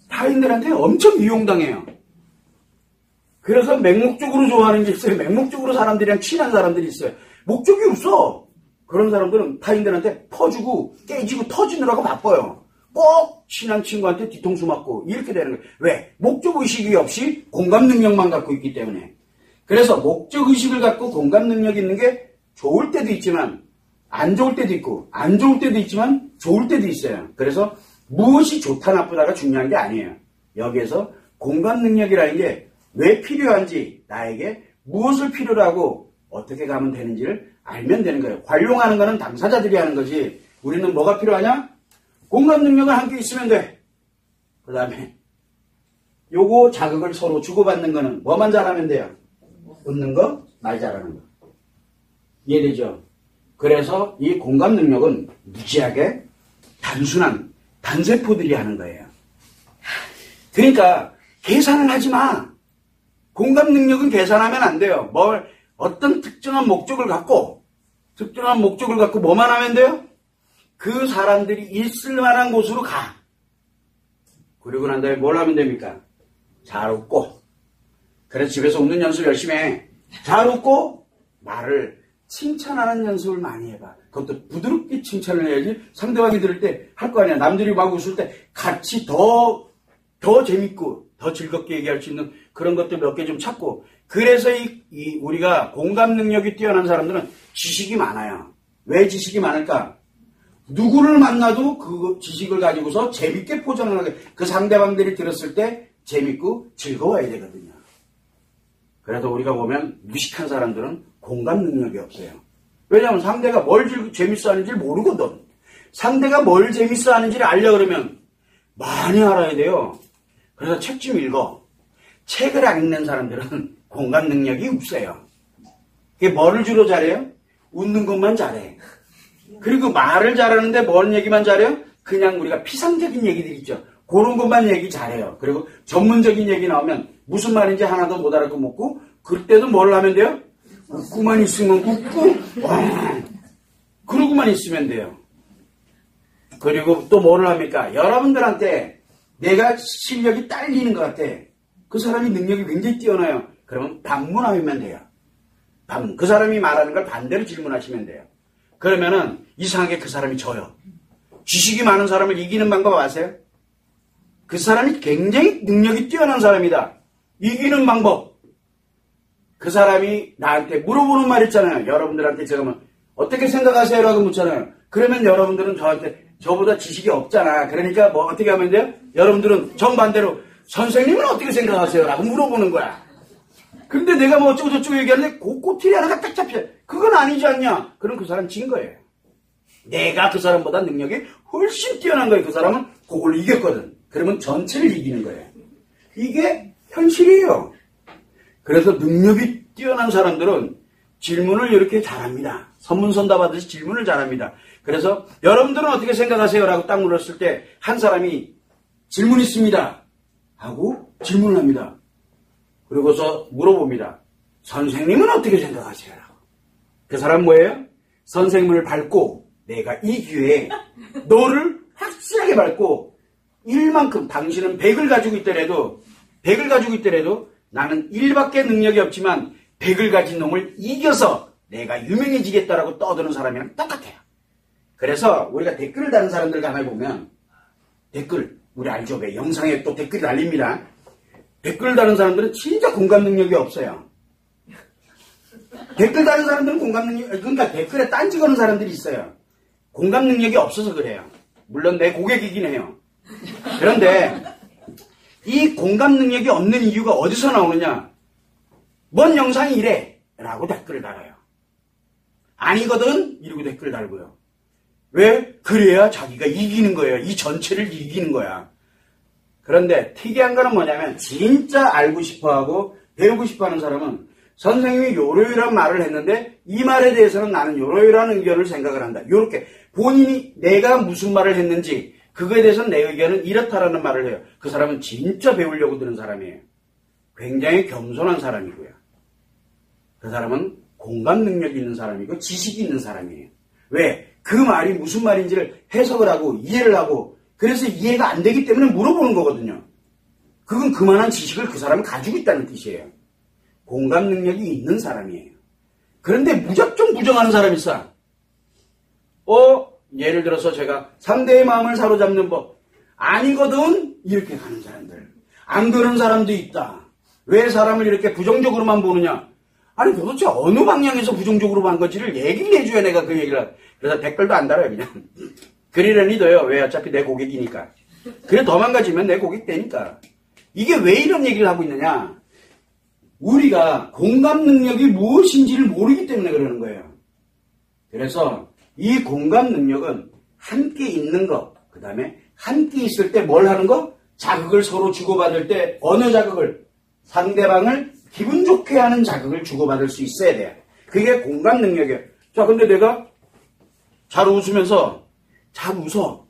Speaker 1: 타인들한테 엄청 이용당해요. 그래서 맹목적으로 좋아하는 게 있어요. 맹목적으로 사람들이랑 친한 사람들이 있어요. 목적이 없어. 그런 사람들은 타인들한테 퍼주고 깨지고 터지느라고 바빠요. 꼭 친한 친구한테 뒤통수 맞고 이렇게 되는 거예요. 왜? 목적의식이 없이 공감 능력만 갖고 있기 때문에. 그래서 목적의식을 갖고 공감 능력이 있는 게 좋을 때도 있지만 안 좋을 때도 있고 안 좋을 때도 있지만 좋을 때도 있어요. 그래서 무엇이 좋다 나쁘다가 중요한 게 아니에요. 여기에서 공감 능력이라는 게 왜 필요한지 나에게 무엇을 필요로 하고 어떻게 가면 되는지를 알면 되는 거예요. 활용하는 거는 당사자들이 하는 거지 우리는 뭐가 필요하냐? 공감 능력을 함께 있으면 돼. 그 다음에 요거 자극을 서로 주고받는 거는 뭐만 잘하면 돼요? 웃는 거, 말 잘하는 거. 이해되죠? 그래서 이 공감 능력은 무지하게 단순한 단세포들이 하는 거예요. 그러니까 계산을 하지 마. 공감 능력은 계산하면 안 돼요. 어떤 특정한 목적을 갖고 뭐만 하면 돼요? 그 사람들이 있을 만한 곳으로 가. 그리고 난 다음에 뭘 하면 됩니까? 잘 웃고. 그래서 집에서 웃는 연습 열심히 해. 잘 웃고 말을 칭찬하는 연습을 많이 해봐. 그것도 부드럽게 칭찬을 해야지 상대방이 들을 때 할 거 아니야. 남들이 막 웃을 때 같이 더 재밌고 더 즐겁게 얘기할 수 있는 그런 것들 몇 개 좀 찾고. 그래서 우리가 공감 능력이 뛰어난 사람들은 지식이 많아요. 왜 지식이 많을까? 누구를 만나도 그 지식을 가지고서 재밌게 포장을 하게 그 상대방들이 들었을 때 재밌고 즐거워야 되거든요. 그래서 우리가 보면 무식한 사람들은 공감 능력이 없어요. 왜냐하면 상대가 뭘 재밌어 하는지 모르거든. 상대가 뭘 재밌어 하는지를 알려고 그러면 많이 알아야 돼요. 그래서 책 좀 읽어. 책을 안 읽는 사람들은 공감 능력이 없어요. 그게 뭐를 주로 잘해요? 웃는 것만 잘해. 그리고 말을 잘하는데 뭔 얘기만 잘해요? 그냥 우리가 피상적인 얘기들 있죠. 그런 것만 얘기 잘해요. 그리고 전문적인 얘기 나오면 무슨 말인지 하나도 못 알아듣고 그때도 뭘 하면 돼요? 웃고만 있으면 웃고 그러고만 있으면 돼요. 그리고 또 뭐를 합니까? 여러분들한테 내가 실력이 딸리는 것 같아. 그 사람이 능력이 굉장히 뛰어나요. 그러면 반문하면 돼요. 그 사람이 말하는 걸 반대로 질문하시면 돼요. 그러면은 이상하게 그 사람이 져요. 지식이 많은 사람을 이기는 방법 아세요? 그 사람이 굉장히 능력이 뛰어난 사람이다. 이기는 방법. 그 사람이 나한테 물어보는 말 있잖아요. 여러분들한테 제가 뭐 어떻게 생각하세요? 라고 묻잖아요. 그러면 여러분들은 저한테 저보다 지식이 없잖아. 그러니까 뭐 어떻게 하면 돼요? 여러분들은 정반대로 선생님은 어떻게 생각하세요? 라고 물어보는 거야. 근데 내가 뭐 어쩌고 저쩌고 얘기하는데 그 꼬투리 하나가 딱 잡혀. 그건 아니지 않냐? 그럼 그 사람 진 거예요. 내가 그 사람보다 능력이 훨씬 뛰어난 거예요. 그 사람은 그걸 이겼거든. 그러면 전체를 이기는 거예요. 이게 현실이에요. 그래서 능력이 뛰어난 사람들은 질문을 이렇게 잘합니다. 선문선답 하듯이 질문을 잘합니다. 그래서 여러분들은 어떻게 생각하세요? 라고 딱 물었을 때 한 사람이 질문 있습니다. 하고 질문을 합니다. 그리고서 물어봅니다. 선생님은 어떻게 생각하세요? 라고. 그 사람 뭐예요? 선생님을 밟고 내가 이 기회에 너를 확실하게 밟고 1만큼 당신은 100을 가지고 있더라도 나는 1밖에 능력이 없지만 100을 가진 놈을 이겨서 내가 유명해지겠다라고 떠드는 사람이랑 똑같아요. 그래서 우리가 댓글을 다는 사람들 가만히 보면 댓글 우리 알죠? 왜 영상에 또 댓글이 달립니다. 댓글 다는 사람들은 진짜 공감 능력이 없어요. 댓글 다는 사람들은 공감 능력, 그러니까 댓글에 딴지 거는 사람들이 있어요. 공감 능력이 없어서 그래요. 물론 내 고객이긴 해요. 그런데 이 공감 능력이 없는 이유가 어디서 나오느냐? 뭔 영상이 이래? 라고 댓글을 달아요. 아니거든? 이러고 댓글을 달고요. 왜? 그래야 자기가 이기는 거예요. 이 전체를 이기는 거야. 그런데 특이한 거는 뭐냐면 진짜 알고 싶어하고 배우고 싶어하는 사람은 선생님이 요러요러한 말을 했는데 이 말에 대해서는 나는 요러요러한 의견을 생각을 한다. 요렇게 본인이 내가 무슨 말을 했는지 그거에 대해서는 내 의견은 이렇다라는 말을 해요. 그 사람은 진짜 배우려고 드는 사람이에요. 굉장히 겸손한 사람이고요. 그 사람은 공감 능력이 있는 사람이고 지식이 있는 사람이에요. 왜? 그 말이 무슨 말인지를 해석을 하고 이해를 하고 그래서 이해가 안 되기 때문에 물어보는 거거든요. 그건 그만한 지식을 그 사람은 가지고 있다는 뜻이에요. 공감 능력이 있는 사람이에요. 그런데 무작정 부정하는 사람이 있어. 예를 들어서 제가 상대의 마음을 사로잡는 법 아니거든 이렇게 가는 사람들. 안 그런 사람도 있다. 왜 사람을 이렇게 부정적으로만 보느냐. 아니 도대체 어느 방향에서 부정적으로 본 건지를 얘기를 해줘야 내가 그 얘기를. 그래서 댓글도 안 달아요 그냥. 그리려니 더요. 왜? 어차피 내 고객이니까. 그래 더 망가지면 내 고객 되니까. 이게 왜 이런 얘기를 하고 있느냐. 우리가 공감 능력이 무엇인지를 모르기 때문에 그러는 거예요. 그래서 이 공감 능력은 함께 있는 것, 그 다음에 함께 있을 때 뭘 하는 거? 자극을 서로 주고받을 때 어느 자극을? 상대방을 기분 좋게 하는 자극을 주고받을 수 있어야 돼요. 그게 공감 능력이에요. 자, 근데 내가 잘 웃으면서 잘 웃어.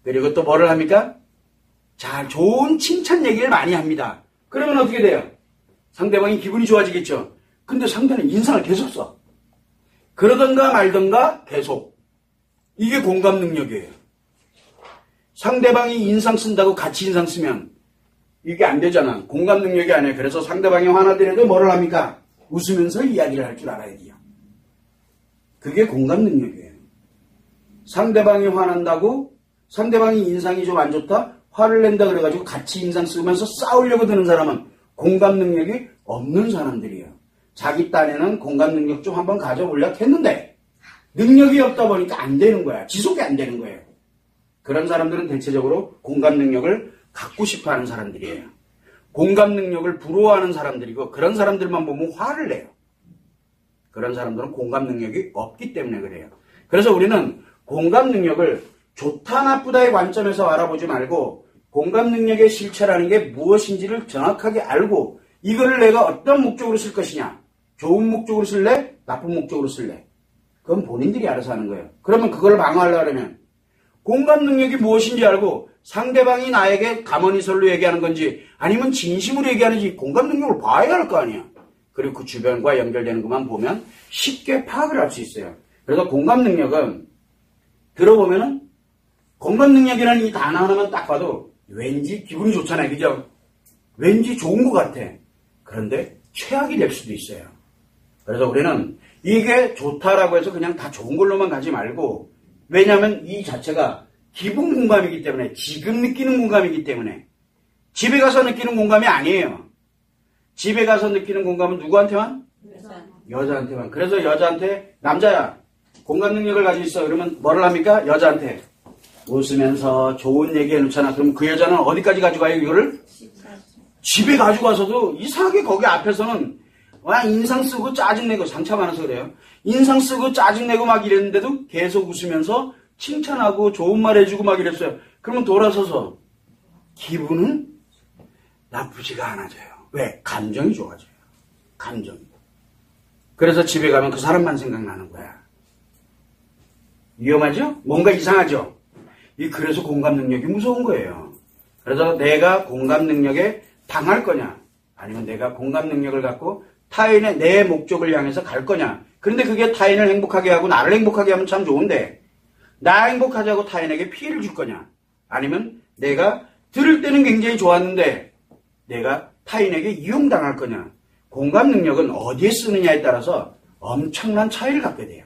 Speaker 1: 그리고 또 뭐를 합니까? 잘 좋은 칭찬 얘기를 많이 합니다. 그러면 어떻게 돼요? 상대방이 기분이 좋아지겠죠. 근데 상대는 인상을 계속 써. 그러던가 말던가 계속. 이게 공감 능력이에요. 상대방이 인상 쓴다고 같이 인상 쓰면 이게 안 되잖아. 공감 능력이 아니에요. 그래서 상대방이 화나더라도 뭐를 합니까? 웃으면서 이야기를 할 줄 알아야 돼요. 그게 공감 능력이에요. 상대방이 화난다고 상대방이 인상이 좀 안 좋다? 화를 낸다 그래가지고 같이 인상 쓰면서 싸우려고 드는 사람은 공감 능력이 없는 사람들이에요. 자기 딴에는 공감 능력 좀 한번 가져보려고 했는데 능력이 없다 보니까 안 되는 거야. 지속이 안 되는 거예요. 그런 사람들은 대체적으로 공감 능력을 갖고 싶어하는 사람들이에요. 공감 능력을 부러워하는 사람들이고 그런 사람들만 보면 화를 내요. 그런 사람들은 공감 능력이 없기 때문에 그래요. 그래서 우리는 공감 능력을 좋다 나쁘다의 관점에서 알아보지 말고 공감 능력의 실체라는 게 무엇인지를 정확하게 알고 이거를 내가 어떤 목적으로 쓸 것이냐. 좋은 목적으로 쓸래? 나쁜 목적으로 쓸래? 그건 본인들이 알아서 하는 거예요. 그러면 그걸 방어하려고 하면 공감 능력이 무엇인지 알고 상대방이 나에게 가머니설로 얘기하는 건지 아니면 진심으로 얘기하는지 공감 능력을 봐야 할 거 아니야. 그리고 그 주변과 연결되는 것만 보면 쉽게 파악을 할 수 있어요. 그래서 공감 능력은 들어보면은 공감 능력이라는 이 단어 하나만 딱 봐도 왠지 기분이 좋잖아요. 그죠? 왠지 좋은 것 같아. 그런데 최악이 될 수도 있어요. 그래서 우리는 이게 좋다라고 해서 그냥 다 좋은 걸로만 가지 말고 왜냐하면 이 자체가 기분 공감이기 때문에 지금 느끼는 공감이기 때문에 집에 가서 느끼는 공감이 아니에요. 집에 가서 느끼는 공감은 누구한테만? 여자한테만. 그래서 여자한테 남자야 공감 능력을 가지고 있어. 그러면 뭐를 합니까? 여자한테 웃으면서 좋은 얘기 해놓잖아. 그럼 그 여자는 어디까지 가져가요? 이거를? 집에 가지고 와서도 이상하게 거기 앞에서는 와 인상 쓰고 짜증내고 상처 많아서 그래요. 인상 쓰고 짜증내고 막 이랬는데도 계속 웃으면서 칭찬하고 좋은 말 해주고 막 이랬어요. 그러면 돌아서서 기분은 나쁘지가 않아져요. 왜? 감정이 좋아져요. 감정이. 그래서 집에 가면 그 사람만 생각나는 거야. 위험하죠? 뭔가 이상하죠? 그래서 공감 능력이 무서운 거예요. 그래서 내가 공감 능력에 당할 거냐 아니면 내가 공감 능력을 갖고 타인의 내 목적을 향해서 갈 거냐. 그런데 그게 타인을 행복하게 하고 나를 행복하게 하면 참 좋은데 나 행복하지 하고 타인에게 피해를 줄 거냐 아니면 내가 들을 때는 굉장히 좋았는데 내가 타인에게 이용당할 거냐. 공감 능력은 어디에 쓰느냐에 따라서 엄청난 차이를 갖게 돼요.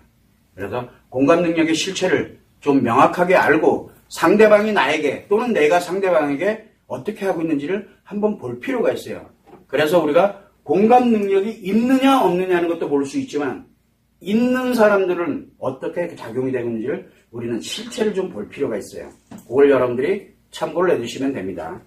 Speaker 1: 그래서 공감 능력의 실체를 좀 명확하게 알고 상대방이 나에게 또는 내가 상대방에게 어떻게 하고 있는지를 한번 볼 필요가 있어요. 그래서 우리가 공감 능력이 있느냐 없느냐는 것도 볼 수 있지만 있는 사람들은 어떻게 작용이 되고 있는지를 우리는 실체를 좀 볼 필요가 있어요. 그걸 여러분들이 참고를 해두시면 됩니다.